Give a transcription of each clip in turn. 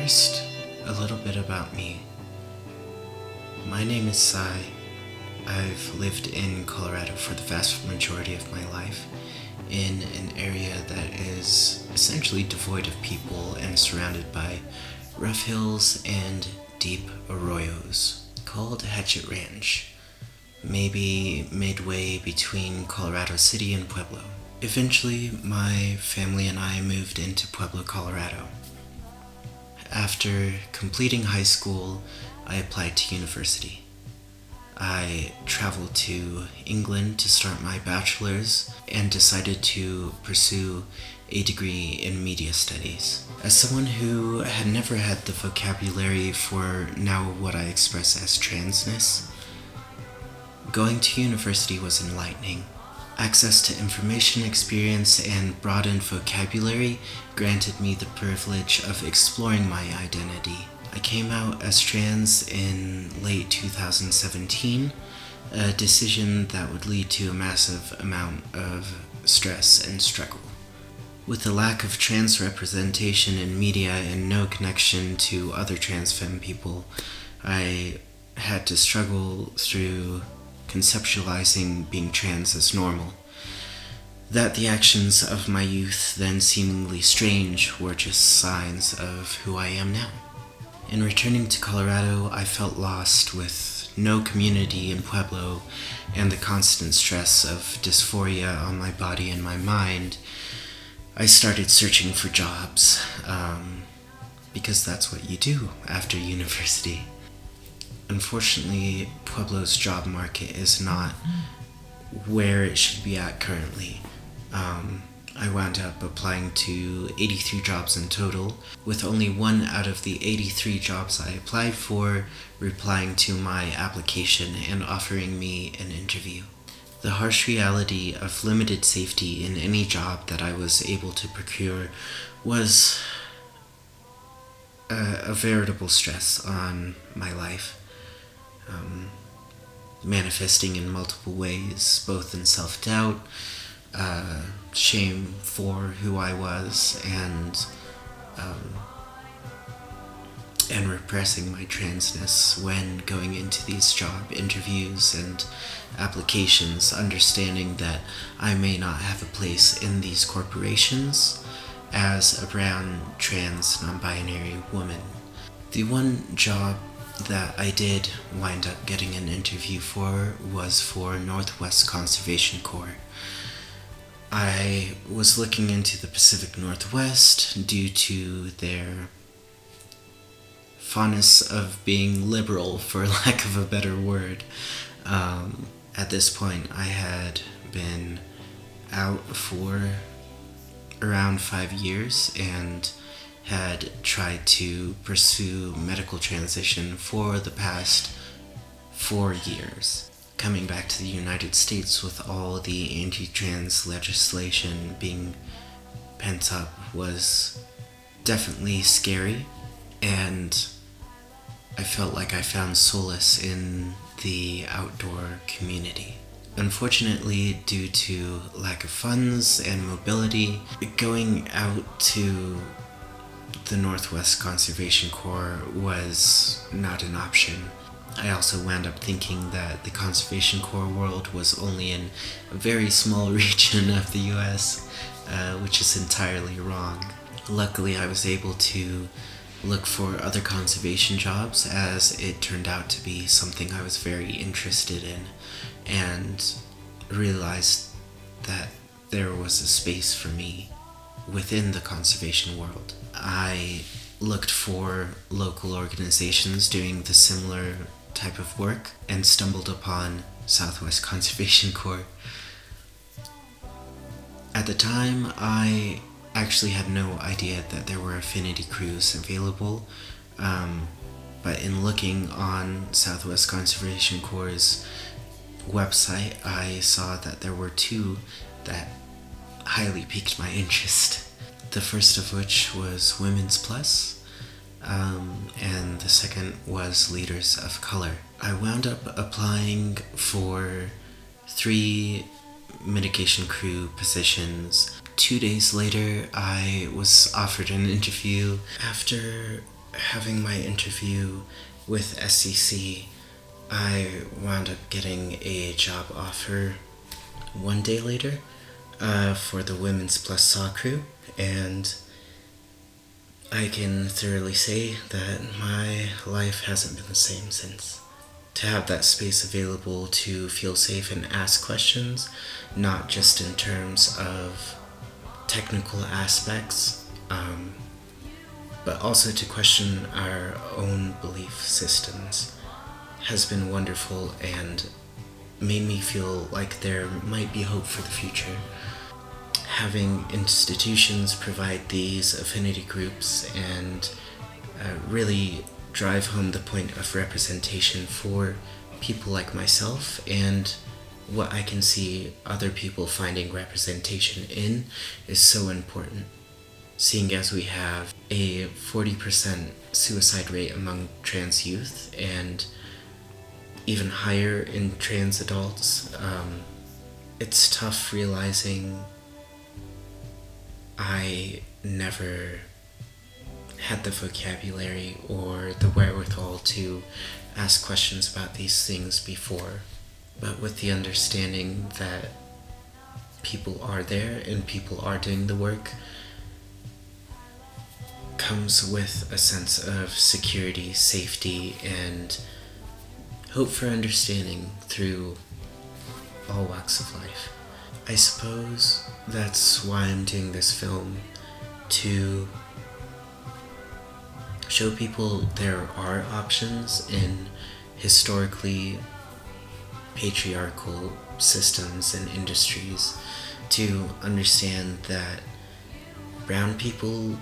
First, a little bit about me. My name is Sai. I've lived in Colorado for the vast majority of my life, in an area that is essentially devoid of people and surrounded by rough hills and deep arroyos, called Hatchet Ranch, maybe midway between Colorado City and Pueblo. Eventually, my family and I moved into Pueblo, Colorado. After completing high school, I applied to university. I traveled to England to start my bachelor's and decided to pursue a degree in media studies. As someone who had never had the vocabulary for now what I express as transness, going to university was enlightening. Access to information, experience, and broadened vocabulary granted me the privilege of exploring my identity. I came out as trans in late 2017, a decision that would lead to a massive amount of stress and struggle. With the lack of trans representation in media and no connection to other trans femme people, I had to struggle through conceptualizing being trans as normal. That the actions of my youth, then seemingly strange, were just signs of who I am now. In returning to Colorado, I felt lost with no community in Pueblo and the constant stress of dysphoria on my body and my mind. I started searching for jobs, because that's what you do after university. Unfortunately, Pueblo's job market is not where it should be at currently. I wound up applying to 83 jobs in total, with only one out of the 83 jobs I applied for replying to my application and offering me an interview. The harsh reality of limited safety in any job that I was able to procure was a veritable stress on my life. Manifesting in multiple ways, both in self-doubt, shame for who I was, and repressing my transness when going into these job interviews and applications, understanding that I may not have a place in these corporations as a brown, trans, non-binary woman. The one job that I did wind up getting an interview for was for Northwest Conservation Corps. I was looking into the Pacific Northwest due to their fondness of being liberal, for lack of a better word. At this point, I had been out for around 5 years and had tried to pursue medical transition for the past 4 years. Coming back to the United States with all the anti-trans legislation being pent up was definitely scary, and I felt like I found solace in the outdoor community. Unfortunately, due to lack of funds and mobility, going out to the Northwest Conservation Corps was not an option. I also wound up thinking that the Conservation Corps world was only in a very small region of the US, which is entirely wrong. Luckily, I was able to look for other conservation jobs, as it turned out to be something I was very interested in, and realized that there was a space for me within the conservation world. I looked for local organizations doing the similar type of work and stumbled upon Southwest Conservation Corps. At the time, I actually had no idea that there were affinity crews available, but in looking on Southwest Conservation Corps' website, I saw that there were 2 that highly piqued my interest. The first of which was Women's Plus, and the second was Leaders of Color. I wound up applying for 3 mitigation crew positions. 2 days later, I was offered an interview. After having my interview with SCC, I wound up getting a job offer one day later for the Women's Plus Saw crew, and I can thoroughly say that my life hasn't been the same since. To have that space available to feel safe and ask questions, not just in terms of technical aspects, but also to question our own belief systems, has been wonderful and made me feel like there might be hope for the future. Having institutions provide these affinity groups and really drive home the point of representation for people like myself and what I can see other people finding representation in is so important. Seeing as we have a 40% suicide rate among trans youth and even higher in trans adults, it's tough realizing I never had the vocabulary or the wherewithal to ask questions about these things before. But with the understanding that people are there and people are doing the work, comes with a sense of security, safety, and hope for understanding through all walks of life. I suppose that's why I'm doing this film, to show people there are options in historically patriarchal systems and industries, to understand that brown people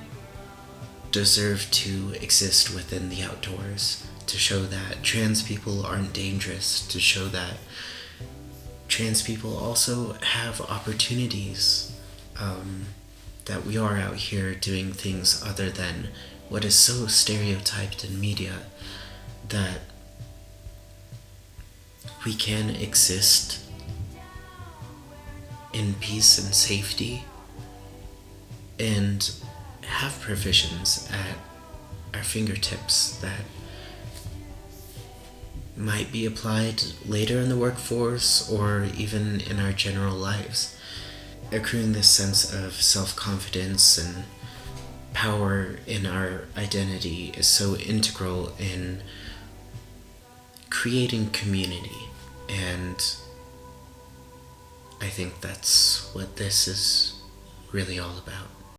deserve to exist within the outdoors, to show that trans people aren't dangerous, to show that trans people also have opportunities, that we are out here doing things other than what is so stereotyped in media, that we can exist in peace and safety and have provisions at our fingertips that might be applied later in the workforce or even in our general lives. Accruing this sense of self-confidence and power in our identity is so integral in creating community, and I think that's what this is really all about.